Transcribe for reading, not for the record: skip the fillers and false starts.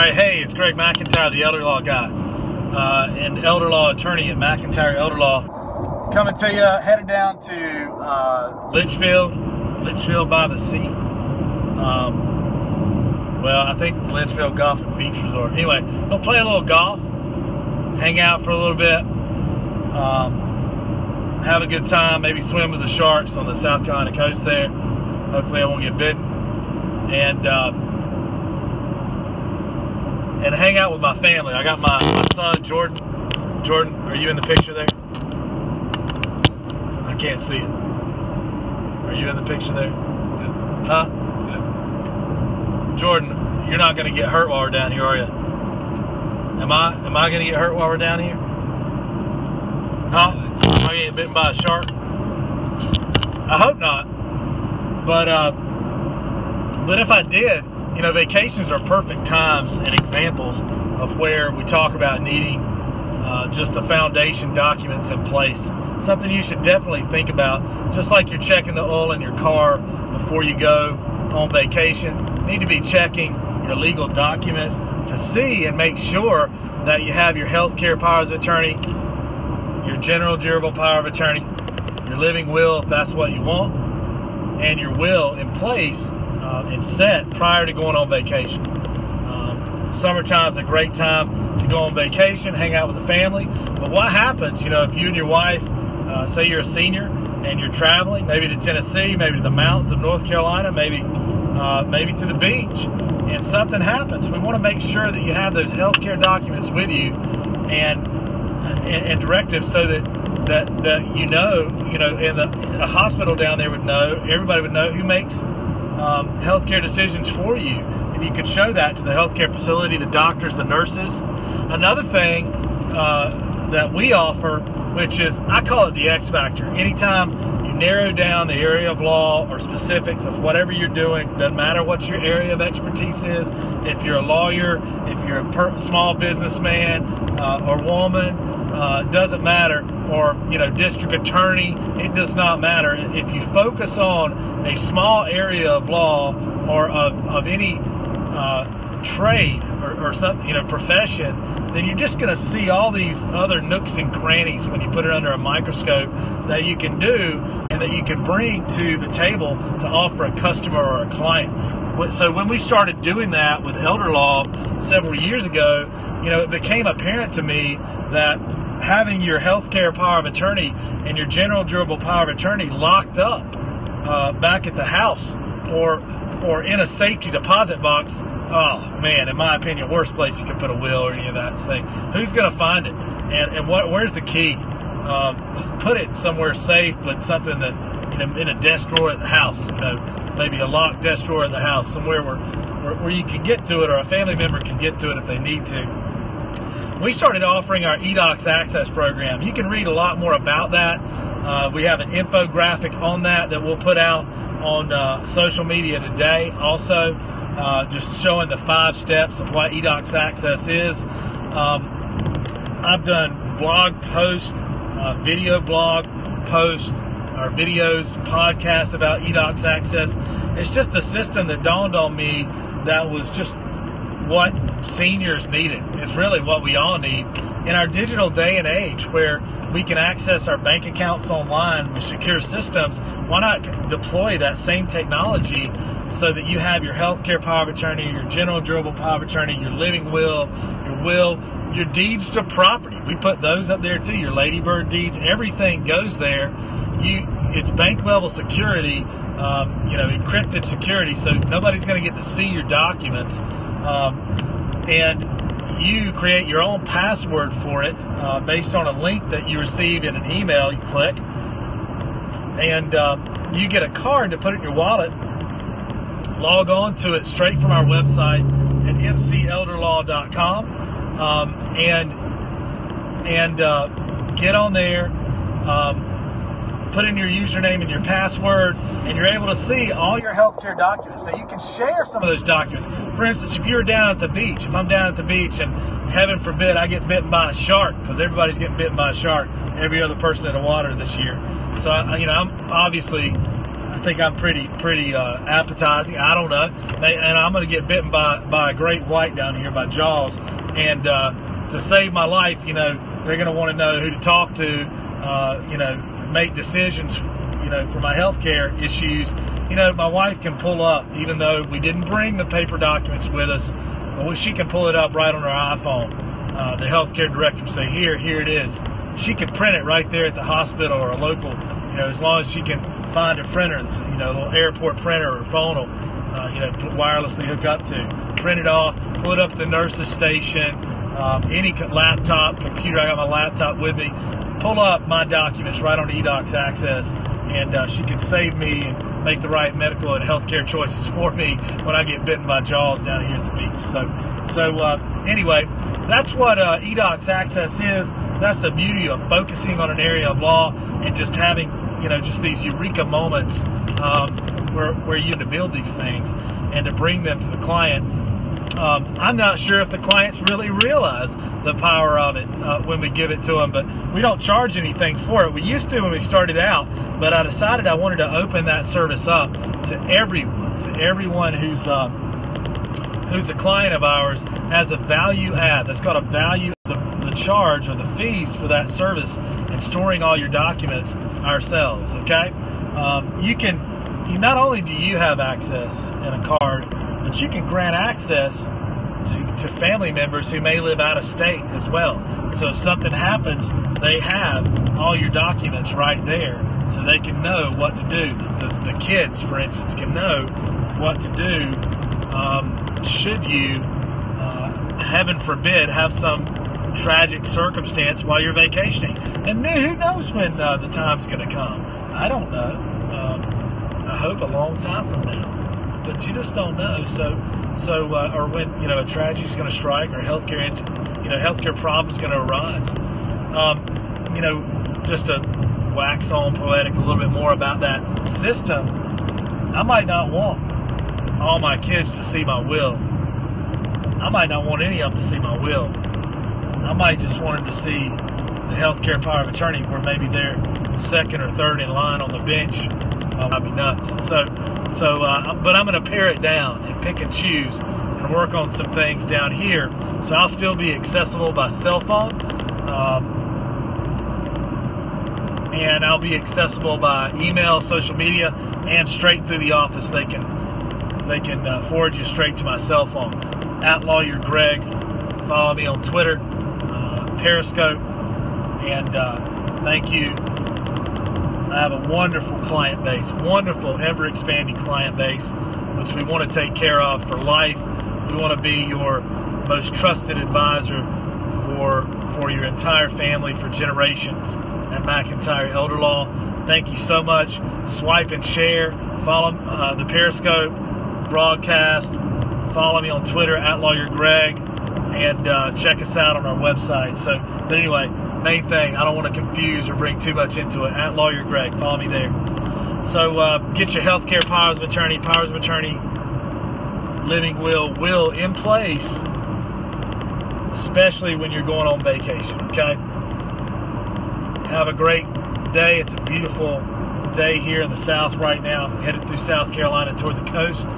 Alright, hey, it's Greg McIntyre, the elder law guy, and elder law attorney at McIntyre Elder Law. Coming to you, headed down to Litchfield by the sea. Well, I think Litchfield Golf and Beach Resort. Anyway, we'll play a little golf, hang out for a little bit, have a good time, maybe swim with the sharks on the South Carolina coast there. Hopefully I won't get bitten. And hang out with my family. I got my son, Jordan. Jordan, are you in the picture there? I can't see it. Are you in the picture there? Huh? Jordan, you're not going to get hurt while we're down here, are you? Am I going to get hurt while we're down here? Huh? Am I going to get bitten by a shark? I hope not. But if I did, you know, vacations are perfect times and examples of where we talk about needing just the foundation documents in place. Something you should definitely think about, just like you're checking the oil in your car before you go on vacation. You need to be checking your legal documents to see and make sure that you have your health care powers of attorney, your general durable power of attorney, your living will if that's what you want, and your will in place and set prior to going on vacation. Summertime's a great time to go on vacation, hang out with the family. But what happens, you know, if you and your wife, say you're a senior and you're traveling, maybe to Tennessee, maybe to the mountains of North Carolina, maybe to the beach, and something happens, we want to make sure that you have those healthcare documents with you and directives so that you know, and the hospital down there would know, everybody would know who makes healthcare decisions for you, and you could show that to the healthcare facility, the doctors, the nurses. Another thing that we offer, which is, I call it the X factor. Anytime you narrow down the area of law or specifics of whatever you're doing, doesn't matter what your area of expertise is, if you're a lawyer, if you're a small businessman or woman, doesn't matter, or, you know, district attorney, it does not matter. If you focus on a small area of law or of any trade or something, you know, profession, then you're just going to see all these other nooks and crannies when you put it under a microscope that you can do and that you can bring to the table to offer a customer or a client. So when we started doing that with elder law several years ago, you know, it became apparent to me that having your healthcare power of attorney and your general durable power of attorney locked up back at the house or in a safety deposit box, oh man, in my opinion, worst place you can put a will or any of that thing. Who's going to find it? And where's the key? Just put it somewhere safe, but something that, you know, in a desk drawer at the house, you know, maybe a locked desk drawer at the house, somewhere where you can get to it, or a family member can get to it if they need to. We started offering our eDocs access program. You can read a lot more about that. We have an infographic on that we'll put out on social media today. Also, just showing the 5 steps of what eDocs access is. I've done blog posts, video blog posts, or videos, podcasts about eDocs access. It's just a system that dawned on me that was just what seniors needed. It's really what we all need in our digital day and age, where we can access our bank accounts online with secure systems. Why not deploy that same technology so that you have your healthcare power of attorney, your general durable power of attorney, your living will, your deeds to property. We put those up there too, your ladybird deeds. Everything goes there. It's bank level security, you know, encrypted security, so nobody's going to get to see your documents. And you create your own password for it based on a link that you receive in an email. You click, and you get a card to put it in your wallet. Log on to it straight from our website at mcelderlaw.com, and get on there. Put in your username and your password, and you're able to see all your healthcare documents. So you can share some of those documents. For instance, if you're down at the beach, if I'm down at the beach and heaven forbid I get bitten by a shark, because everybody's getting bitten by a shark, every other person in the water this year. So, you know, I'm obviously I think I'm pretty appetizing. I don't know. And I'm going to get bitten by a great white down here, by Jaws. And to save my life, you know, they're going to want to know who to talk to, you know, make decisions, you know, for my healthcare issues. You know, my wife can pull up, even though we didn't bring the paper documents with us, but she can pull it up right on her iPhone. The healthcare director will say, here it is. She can print it right there at the hospital or a local, you know, as long as she can find a printer, you know, a little airport printer or phone will, you know, wirelessly hook up to. Print it off, pull it up to the nurse's station, any laptop, computer. I got my laptop with me. Pull up my documents right on eDocs Access, and she can save me and make the right medical and healthcare choices for me when I get bitten by Jaws down here at the beach. So anyway, that's what eDocs Access is. That's the beauty of focusing on an area of law and just having, you know, just these eureka moments where you to build these things and to bring them to the client. I'm not sure if the clients really realize the power of it when we give it to them, but we don't charge anything for it. We used to when we started out, but I decided I wanted to open that service up to everyone who's a client of ours as a value add. That's called a value. The charge or the fees for that service and storing all your documents ourselves. Okay, not only do you have access in a card, but you can grant access to family members who may live out of state as well. So if something happens, they have all your documents right there, so they can know what to do. The kids, for instance, can know what to do should you, heaven forbid, have some tragic circumstance while you're vacationing. And who knows when the time's going to come? I don't know. I hope a long time from now, but you just don't know. So or when, you know, a tragedy is going to strike, or healthcare problems going to arise. You know, just to wax on poetic a little bit more about that system, I might not want all my kids to see my will. I might not want any of them to see my will. I might just want them to see the healthcare power of attorney, where maybe they're second or third in line on the bench. I'd be nuts. But I'm going to pare it down and pick and choose and work on some things down here. So I'll still be accessible by cell phone, and I'll be accessible by email, social media, and straight through the office. They can forward you straight to my cell phone. @LawyerGreg. Follow me on Twitter, Periscope, and thank you. I have a wonderful client base, wonderful, ever-expanding client base, which we want to take care of for life. We want to be your most trusted advisor for your entire family for generations at McIntyre Elder Law. Thank you so much. Swipe and share. Follow the Periscope broadcast. Follow me on Twitter @LawyerGreg. And check us out on our website. But anyway, main thing, I don't want to confuse or bring too much into it. @LawyerGreg, follow me there. So get your healthcare powers of attorney, living will in place, especially when you're going on vacation. Okay. Have a great day. It's a beautiful day here in the South right now, headed through South Carolina toward the coast.